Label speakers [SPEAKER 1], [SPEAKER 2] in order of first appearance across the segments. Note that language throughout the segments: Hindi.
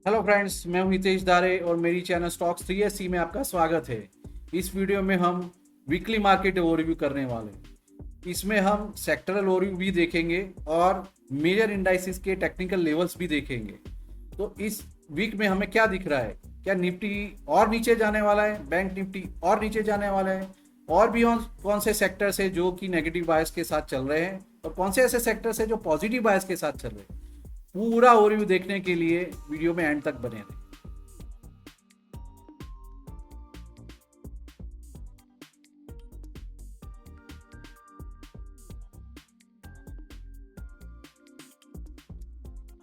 [SPEAKER 1] हेलो फ्रेंड्स, मैं हूं हितेश दारे और मेरी चैनल स्टॉक्स 3SC में आपका स्वागत है। इस वीडियो में हम वीकली मार्केट ओवरव्यू करने वाले हैं। इसमें हम सेक्टरल ओवरव्यू भी देखेंगे और मेजर इंडाइसिस के टेक्निकल लेवल्स भी देखेंगे। तो इस वीक में हमें क्या दिख रहा है? क्या निफ्टी और नीचे जाने वाला है? बैंक निफ्टी और नीचे जाने वाला है? और भी कौन से सेक्टर्स है जो कि नेगेटिव बायस के साथ चल रहे हैं और कौन से ऐसे सेक्टर्स है जो पॉजिटिव बायस के साथ चल रहे हैं? पूरा ओवरव्यू देखने के लिए वीडियो में एंड तक बने रहें।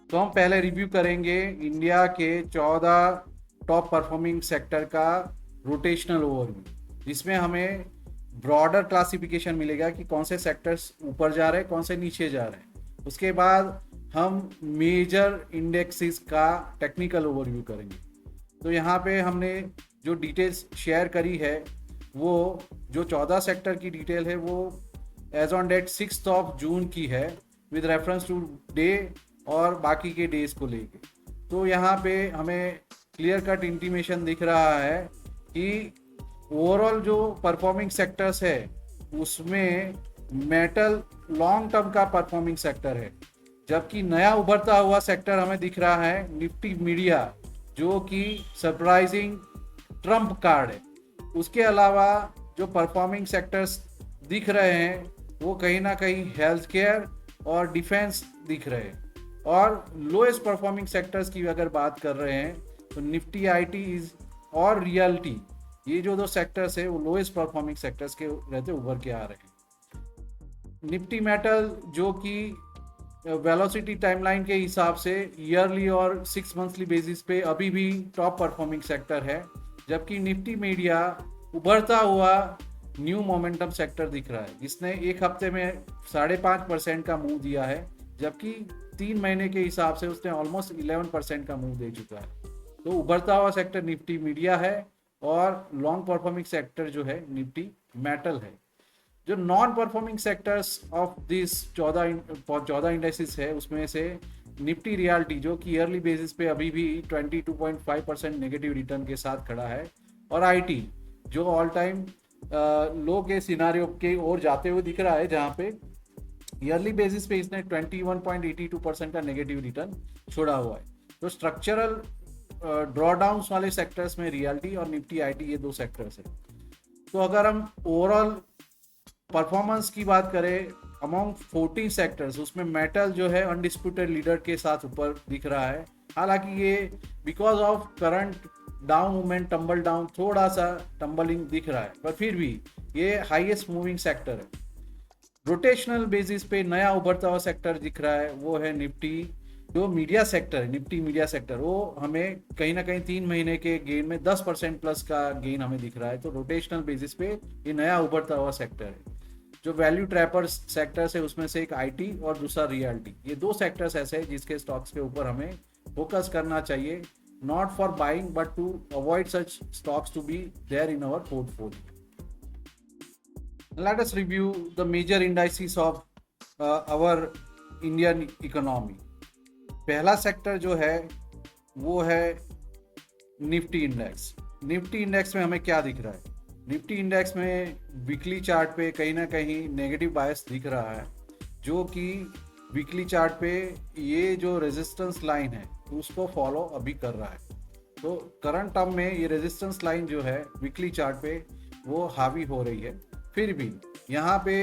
[SPEAKER 1] तो हम पहले रिव्यू करेंगे इंडिया के 14 टॉप परफॉर्मिंग सेक्टर का रोटेशनल ओवरव्यू, जिसमें हमें ब्रॉडर क्लासिफिकेशन मिलेगा कि कौन से सेक्टर्स ऊपर जा रहे हैं, कौन से नीचे जा रहे हैं। उसके बाद हम मेजर इंडेक्सेस का टेक्निकल ओवरव्यू करेंगे। तो यहाँ पे हमने जो डिटेल्स शेयर करी है, वो जो 14 सेक्टर की डिटेल है वो एज ऑन डेट 6 जून की है, विद रेफरेंस टू डे और बाकी के डेज को लेके। तो यहाँ पे हमें क्लियर कट इंटीमेशन दिख रहा है कि ओवरऑल जो परफॉर्मिंग सेक्टर्स है उसमें मेटल लॉन्ग टर्म का परफॉर्मिंग सेक्टर है, जबकि नया उभरता हुआ सेक्टर हमें दिख रहा है निफ्टी मीडिया, जो कि सरप्राइजिंग ट्रम्प कार्ड है। उसके अलावा जो परफॉर्मिंग सेक्टर्स दिख रहे हैं वो कहीं ना कहीं हेल्थ केयर और डिफेंस दिख रहे हैं। और लोएस्ट परफॉर्मिंग सेक्टर्स की अगर बात कर रहे हैं तो निफ्टी आईटी इज और रियलिटी, ये जो दो सेक्टर्स है वो लोएस्ट परफॉर्मिंग सेक्टर्स के रहते उभर के आ रहे हैं। निफ्टी मेटल जो कि वेलोसिटी टाइमलाइन के हिसाब से ईयरली और 6 मंथली बेसिस पे अभी भी टॉप परफॉर्मिंग सेक्टर है, जबकि निफ्टी मीडिया उभरता हुआ न्यू मोमेंटम सेक्टर दिख रहा है, जिसने एक हफ्ते में 5.5% का मूव दिया है, जबकि 3 महीने के हिसाब से उसने ऑलमोस्ट 11% का मूव दे चुका है। तो उभरता हुआ सेक्टर निफ्टी मीडिया है और लॉन्ग परफॉर्मिंग सेक्टर जो है निफ्टी मेटल है। जो non performing sectors of this 14 indexes है उसमें से निफ्टी रियलिटी जो कि ईयरली बेसिस पे अभी भी 22.5% नेगेटिव रिटर्न के साथ खड़ा है, और आईटी जो ऑल टाइम लो के सिनारियो के ओर जाते हुए दिख रहा है, जहाँ पे ईयरली बेसिस पे इसने 21.82% का नेगेटिव रिटर्न छोड़ा हुआ है। तो स्ट्रक्चरल ड्रॉडाउन्स वाले सेक्टर्स में रियलिटी और निफ्टी आईटी ये दो सेक्टर्स है। तो अगर हम ओवरऑल परफॉर्मेंस की बात करें अमॉन्ग 14 सेक्टर्स, उसमें मेटल जो है अनडिस्प्यूटेड लीडर के साथ ऊपर दिख रहा है। हालांकि ये because of current down movement tumble down थोड़ा सा टम्बलिंग दिख रहा है, पर फिर भी ये हाईएस्ट मूविंग सेक्टर है। रोटेशनल बेसिस पे नया उभरता हुआ सेक्टर दिख रहा है, वो है निफ्टी जो मीडिया सेक्टर है, निफ्टी मीडिया सेक्टर। वो हमें कहीं ना कहीं 3 महीने के गेन में 10% प्लस का गेन हमें दिख रहा है। तो रोटेशनल बेसिस पे ये नया उभरता हुआ सेक्टर है। जो वैल्यू ट्रैपर सेक्टर्स है उसमें से एक आईटी और दूसरा रियलिटी, ये दो सेक्टर्स ऐसे हैं जिसके स्टॉक्स के ऊपर हमें फोकस करना चाहिए, not for buying but to avoid such stocks to be there in our portfolio. Let us review the major indices of our Indian economy. पहला सेक्टर जो है वो है निफ्टी इंडेक्स। निफ्टी इंडेक्स में हमें क्या दिख रहा है? निफ्टी इंडेक्स में वीकली चार्ट पे कहीं ना कहीं नेगेटिव बायस दिख रहा है, जो कि वीकली चार्ट पे ये जो रेजिस्टेंस लाइन है उसको फॉलो अभी कर रहा है। तो करंट टर्म में ये रेजिस्टेंस लाइन जो है वीकली चार्ट पे वो हावी हो रही है, फिर भी यहाँ पे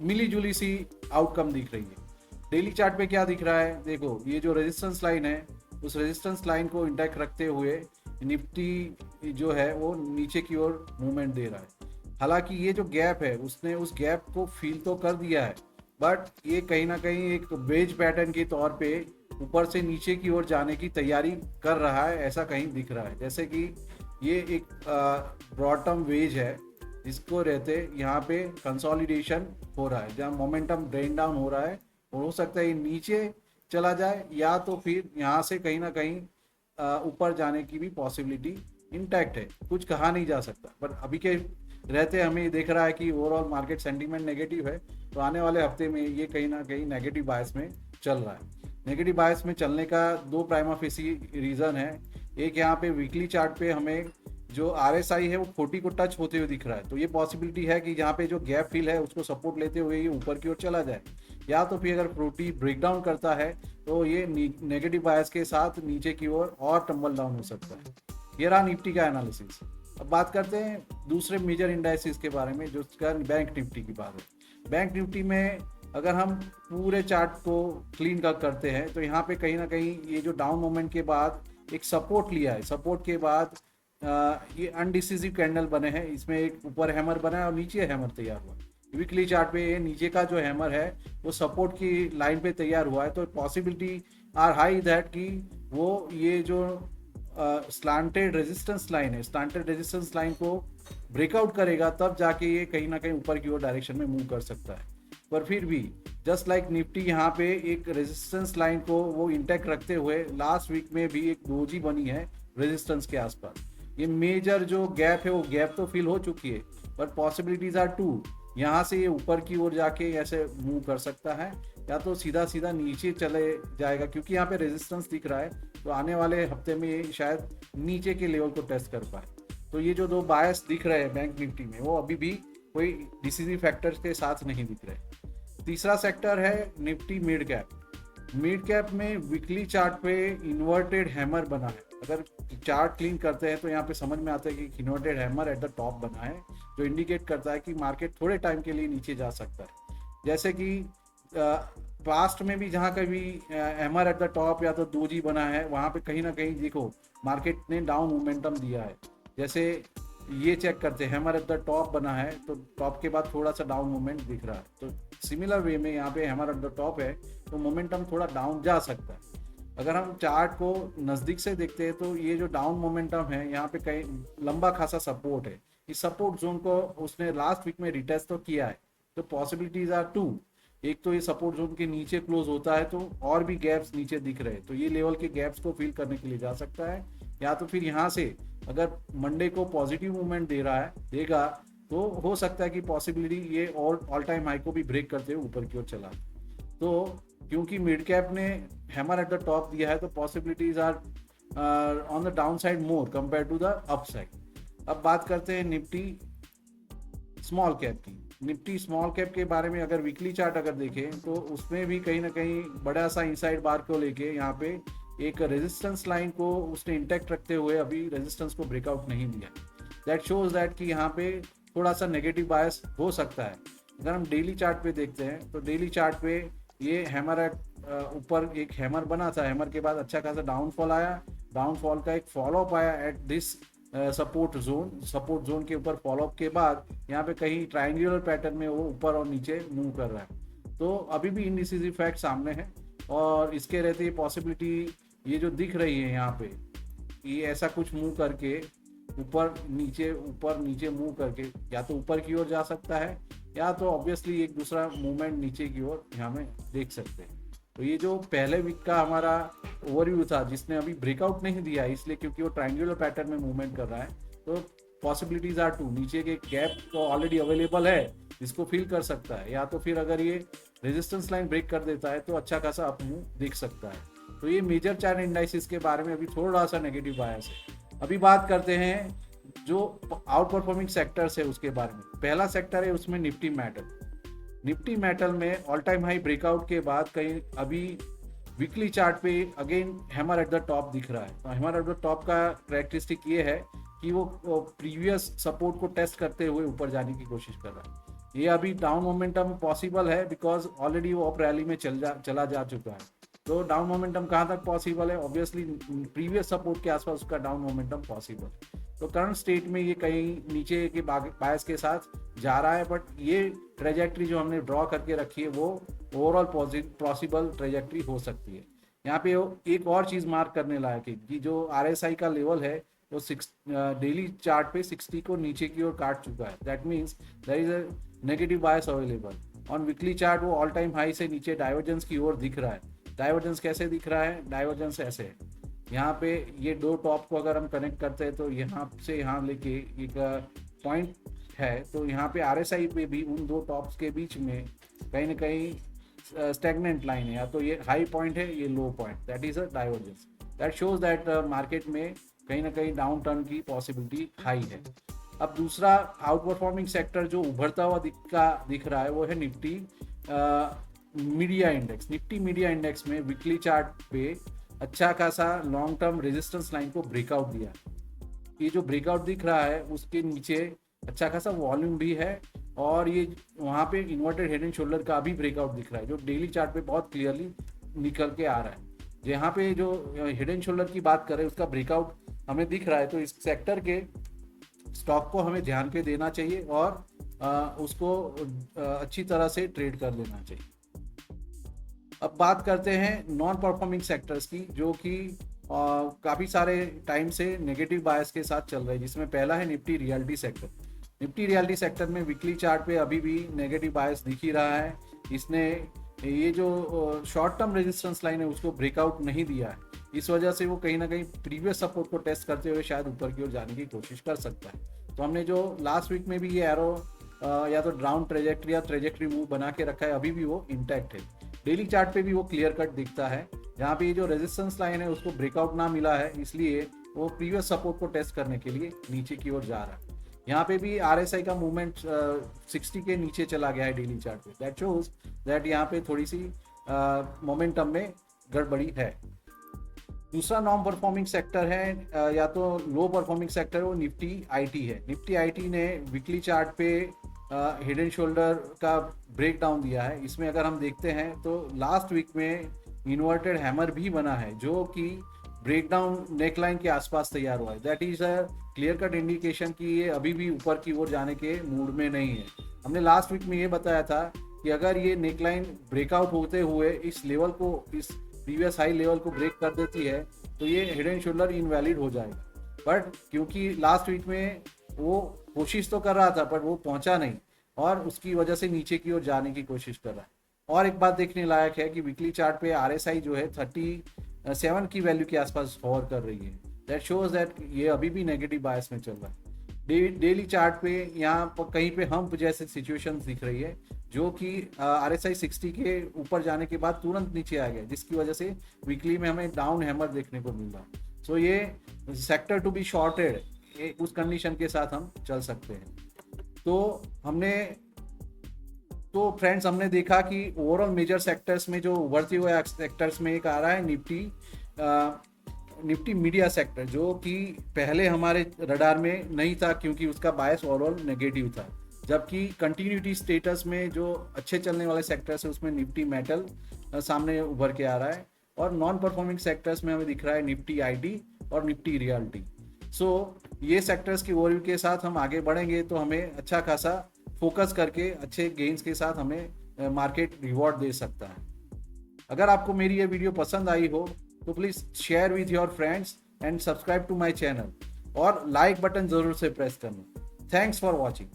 [SPEAKER 1] मिली जुली सी आउटकम दिख रही है। डेली चार्ट पे क्या दिख रहा है? देखो, ये जो रेजिस्टेंस लाइन है उस रेजिस्टेंस लाइन को इंटैक्ट रखते हुए निफ्टी जो है वो नीचे की ओर मूवमेंट दे रहा है। हालांकि ये जो गैप है उसने उस गैप को फील तो कर दिया है, बट ये कहीं ना कहीं एक वेज पैटर्न के तौर पे ऊपर से नीचे की ओर जाने की तैयारी कर रहा है, ऐसा कहीं दिख रहा है। जैसे कि ये एक ब्रॉड टर्म वेज है जिसको रहते यहाँ पे कंसोलिडेशन हो रहा है, जहाँ मोमेंटम ड्रेन डाउन हो रहा है, और हो सकता है ये नीचे चला जाए या तो फिर यहाँ से कहीं ना कहीं ऊपर जाने की भी पॉसिबिलिटी इंटैक्ट है। कुछ कहा नहीं जा सकता, पर अभी के रहते हमें देख रहा है कि ओवरऑल मार्केट सेंटीमेंट नेगेटिव है, तो आने वाले हफ्ते में ये कहीं ना कहीं नेगेटिव बायस में चल रहा है। नेगेटिव बायस में चलने का दो प्राइमा फेसी रीज़न है। एक यहाँ पे वीकली चार्ट पे हमें जो RSI है वो 40 को टच होते हुए दिख रहा है, तो ये पॉसिबिलिटी है कि जहाँ पे जो गैप फिल है उसको सपोर्ट लेते हुए ये ऊपर की ओर चला जाए, या तो फिर अगर 40 ब्रेकडाउन करता है तो ये नेगेटिव बायस के साथ नीचे की ओर और टम्बल डाउन हो सकता है। ये रहा निफ्टी का एनालिसिस। अब बात करते हैं दूसरे मेजर इंडाइसिस के बारे में, जो बैंक निफ्टी की बात है। बैंक निफ्टी में अगर हम पूरे चार्ट को क्लीन करते हैं तो यहाँ पे कहीं ना कहीं ये जो डाउन मोमेंट के बाद एक सपोर्ट लिया है, सपोर्ट के बाद ये अनडिसिसिव कैंडल बने हैं, इसमें एक ऊपर हैमर बना है और नीचे हैमर तैयार हुआ। वीकली चार्ट पे ये नीचे का जो हैमर है वो सपोर्ट की लाइन पे तैयार हुआ है, तो पॉसिबिलिटी आर हाई दैट कि वो ये जो स्लांटेड रेजिस्टेंस लाइन है, स्लांटेड रेजिस्टेंस लाइन को ब्रेकआउट करेगा, तब जाके ये कहीं ना कहीं ऊपर की ओर डायरेक्शन में मूव कर सकता है। पर फिर भी जस्ट लाइक निफ्टी यहाँ पे एक रेजिस्टेंस लाइन को वो इंटैक्ट रखते हुए लास्ट वीक में भी एक डोजी बनी है रेजिस्टेंस के आसपास। ये मेजर जो गैप है वो गैप तो फिल हो चुकी है, बट पॉसिबिलिटीज आर टू, यहाँ से ये ऊपर की ओर जाके ऐसे मूव कर सकता है, या तो सीधा सीधा नीचे चले जाएगा, क्योंकि यहाँ पे रेजिस्टेंस दिख रहा है, तो आने वाले हफ्ते में ये शायद नीचे के लेवल को टेस्ट कर पाए। तो ये जो दो बायस दिख रहे हैं बैंक निफ्टी में, वो अभी भी कोई डिसीजिव फैक्टर्स के साथ नहीं दिख रहे। तीसरा सेक्टर है Nifty mid cap. Mid cap में वीकली चार्ट पे इन्वर्टेड हैमर बना है। अगर चार्ट क्लीन करते हैं तो यहाँ पे समझ में आता है कि inverted hammer at the top बना है, जो इंडिकेट करता है कि मार्केट थोड़े टाइम के लिए नीचे जा सकता है। जैसे कि पास्ट में भी जहाँ कभी हैमर एट द टॉप या तो डोजी बना है, वहाँ पे कहीं ना कहीं देखो मार्केट ने डाउन मोमेंटम दिया है। जैसे ये चेक करते हैं, हैमर एट द टॉप बना है तो टॉप के बाद थोड़ा सा डाउन मोमेंट दिख रहा है, तो सिमिलर वे में यहाँ पे हैमर एट द टॉप है तो मोमेंटम थोड़ा डाउन जा सकता है। अगर हम चार्ट को नज़दीक से देखते हैं तो ये जो डाउन मोमेंटम है यहाँ पे कहीं लंबा खासा सपोर्ट है। इस सपोर्ट जोन को उसने लास्ट वीक में रिटेस्ट तो किया है, तो पॉसिबिलिटीज आर टू। एक तो ये सपोर्ट जोन के नीचे क्लोज होता है तो और भी गैप्स नीचे दिख रहे हैं, तो ये लेवल के गैप्स को फिल करने के लिए जा सकता है, या तो फिर यहाँ से अगर मंडे को पॉजिटिव मूवमेंट देगा तो हो सकता है कि पॉसिबिलिटी ये ऑल टाइम हाई को भी ब्रेक करते हुए ऊपर की ओर चला। तो क्योंकि मिड कैप ने हैमर एट द टॉप दिया है तो possibilities are on the down side more compare to the up side. अब बात करते हैं निफ्टी स्मॉल कैप की। निफ्टी स्मॉल कैप के बारे में अगर वीकली चार्ट अगर देखें तो उसमें भी कहीं ना कहीं बड़ा सा इनसाइड बार को लेके यहाँ पे एक रेजिस्टेंस लाइन को उसने इंटैक्ट रखते हुए अभी रेजिस्टेंस को ब्रेकआउट नहीं दिया। दैट शोज दैट कि यहाँ पे थोड़ा सा नेगेटिव बायस हो सकता है। अगर हम डेली चार्ट पे देखते हैं तो डेली चार्ट पे ये हैमर एट ऊपर एक हैमर बना था, हैमर के बाद अच्छा खासा डाउनफॉल आया, डाउनफॉल का एक फॉलोअप आया एट दिस सपोर्ट जोन के ऊपर फॉलोअप के बाद यहाँ पे कहीं ट्रायंगुलर पैटर्न में वो ऊपर और नीचे मूव कर रहा है। तो अभी भी इनडिसिसिव फैक्ट सामने है, और इसके रहते पॉसिबिलिटी ये जो दिख रही है यहाँ पे, ये ऐसा कुछ मूव करके ऊपर नीचे मूव करके या तो ऊपर की ओर जा सकता है, या तो ऑब्वियसली एक दूसरा मूवमेंट नीचे की ओर यहाँ में देख सकते हैं। तो ये जो पहले वीक का हमारा ओवरव्यू था जिसने अभी ब्रेकआउट नहीं दिया इसलिए क्योंकि वो ट्रायंगुलर पैटर्न में मूवमेंट कर रहा है, तो पॉसिबिलिटीज आर टू, नीचे के गैप तो ऑलरेडी अवेलेबल है जिसको फिल कर सकता है, या तो फिर अगर ये रेजिस्टेंस लाइन ब्रेक कर देता है तो अच्छा खासा अप मूव दिख सकता है। तो ये मेजर चार्ट इंडाइसिस के बारे में अभी थोड़ा सा नेगेटिव बायस है। अभी बात करते हैं जो आउट परफॉर्मिंग सेक्टर्स है उसके बारे में। पहला सेक्टर है उसमें निफ्टी मेटल। निफ्टी मेटल में ऑल टाइम हाई ब्रेकआउट के बाद कहीं अभी वीकली चार्ट पे again hammer at the top दिख रहा है। तो हैमर एट द टॉप का कैरेक्टरिस्टिक ये है कि वो प्रीवियस सपोर्ट को टेस्ट करते हुए ऊपर जाने की कोशिश कर रहा है। ये अभी डाउन मोमेंटम पॉसिबल है बिकॉज ऑलरेडी वो अप रैली में चला जा चुका है। तो डाउन मोमेंटम कहाँ तक पॉसिबल है, ऑब्वियसली प्रीवियस सपोर्ट के आसपास उसका डाउन मोमेंटम पॉसिबल। तो करंट स्टेट में ये कहीं नीचे के बायस के साथ जा रहा है, बट ये ट्रेजेक्ट्री जो हमने ड्रॉ करके रखी है वो ओवरऑल पॉसिबल ट्रेजेक्ट्री हो सकती है। यहाँ पे एक और चीज़ मार्क करने लायक है कि जो RSI का लेवल है वो डेली चार्ट पे 60 को नीचे की ओर काट चुका है। That means there is a negative bias available. On weekly chart वो ऑल टाइम हाई से नीचे डाइवर्जेंस की ओर दिख रहा है। डाइवर्जेंस कैसे दिख रहा है, डाइवर्जेंस ऐसे है, यहाँ पे ये दो टॉप को अगर हम कनेक्ट करते हैं तो यहाँ से यहाँ लेके एक पॉइंट है, तो यहाँ पे RSI पे भी उन दो टॉप्स के बीच में कहीं ना कहीं स्टेगनेंट लाइन है, या तो ये हाई पॉइंट है, ये low point, that is a divergence, that shows that market में कहीं ना कहीं डाउन टर्न की पॉसिबिलिटी हाई है। अब दूसरा आउट परफॉर्मिंग सेक्टर जो उभरता हुआ दिख रहा है वो है Nifty media index. Nifty media index में वीकली चार्ट पे अच्छा खासा लॉन्ग टर्म रेजिस्टेंस लाइन को ब्रेकआउट दिया। ये जो ब्रेकआउट दिख रहा है उसके नीचे अच्छा खासा वॉल्यूम भी है, और ये वहाँ पे इन्वर्टेड हेड एंड शोल्डर का भी ब्रेकआउट दिख रहा है जो डेली चार्ट पे बहुत क्लियरली निकल के आ रहा है। यहाँ पे जो हेड एंड शोल्डर की बात करें उसका ब्रेकआउट हमें दिख रहा है, तो इस सेक्टर के स्टॉक को हमें ध्यान पे देना चाहिए और उसको अच्छी तरह से ट्रेड कर लेना चाहिए। अब बात करते हैं नॉन परफॉर्मिंग सेक्टर्स की, जो कि काफ़ी सारे टाइम से नेगेटिव बायस के साथ चल रहे हैं, जिसमें पहला है Nifty realty sector. Nifty realty sector में वीकली चार्ट पे अभी भी नेगेटिव बायस दिख ही रहा है। इसने ये जो शॉर्ट टर्म रेजिस्टेंस लाइन है उसको ब्रेकआउट नहीं दिया है, इस वजह से वो कहीं ना कहीं प्रीवियस सपोर्ट को टेस्ट करते हुए शायद ऊपर की ओर जाने की कोशिश कर सकता है। तो हमने जो लास्ट वीक में भी ये एरो या तो डाउन ट्रेजेक्ट्री या ट्रेजेक्ट्री मूव बना के रखा है, अभी भी वो इंटैक्ट है। डेली चार्ट पे भी वो क्लियर कट दिखता है। यहाँ पे ये जो रेजिस्टेंस लाइन है उसको ब्रेकआउट ना मिला है, इसलिए वो प्रीवियस सपोर्ट को टेस्ट करने के लिए नीचे की ओर जा रहा है। यहाँ पे भी RSI का मूवमेंट 60 के नीचे चला गया है डेली चार्ट पे, दैट शोज दैट यहाँ पे थोड़ी सी मोमेंटम में गड़बड़ी है। दूसरा नॉन परफॉर्मिंग सेक्टर है या तो लो परफॉर्मिंग सेक्टर, वो निफ्टी IT है। निफ्टी IT ने वीकली चार्ट पे हेड एंड शोल्डर का ब्रेक डाउन दिया है। इसमें अगर हम देखते हैं तो लास्ट वीक में इन्वर्टेड हैमर भी बना है जो कि ब्रेकडाउन नेकलाइन के आसपास तैयार हुआ है, that is a clear cut indication कि ये अभी भी ऊपर की ओर जाने के मूड में नहीं है। हमने लास्ट वीक में ये बताया था कि अगर ये नेकलाइन ब्रेकआउट होते हुए इस लेवल को, इस प्रीवियस हाई लेवल को ब्रेक कर देती है तो ये हेड एंड शोल्डर इनवैलिड हो जाएगा। बट क्योंकि लास्ट वीक में वो कोशिश तो कर रहा था पर वो पहुंचा नहीं, और उसकी वजह से नीचे की ओर जाने की कोशिश कर रहा है। और एक बात देखने लायक है कि वीकली चार्ट पे RSI जो है 37 की वैल्यू के आसपास होवर कर रही है, दैट शोज दैट ये अभी भी नेगेटिव बायस में चल रहा है। डेली चार्ट पे यहाँ पर कहीं पे हम्प जैसे सिचुएशन दिख रही है जो कि RSI 60 के ऊपर जाने के बाद तुरंत नीचे आ गया, जिसकी वजह से वीकली में हमें डाउन हैमर देखने को मिल रहा है। सो ये सेक्टर टू बी शॉर्टेड, उस कंडीशन के साथ हम चल सकते हैं। तो फ्रेंड्स हमने देखा कि ओवरऑल मेजर सेक्टर्स में जो उभरते हुए सेक्टर्स में एक आ रहा है निफ्टी मीडिया सेक्टर, जो कि पहले हमारे रडार में नहीं था क्योंकि उसका बायस ओवरऑल नेगेटिव था। जबकि कंटिन्यूटी स्टेटस में जो अच्छे चलने वाले सेक्टर्स है उसमें निफ्टी मेटल सामने उभर के आ रहा है, और नॉन परफॉर्मिंग सेक्टर्स में हमें दिख रहा है निफ्टी IT और निफ्टी रियल्टी। सो ये सेक्टर्स की ओवरव्यू के साथ हम आगे बढ़ेंगे तो हमें अच्छा खासा फोकस करके अच्छे गेन्स के साथ हमें मार्केट रिवॉर्ड दे सकता है। अगर आपको मेरी ये वीडियो पसंद आई हो तो please share with your friends and subscribe to my channel, और लाइक बटन ज़रूर से प्रेस करना। Thanks for watching.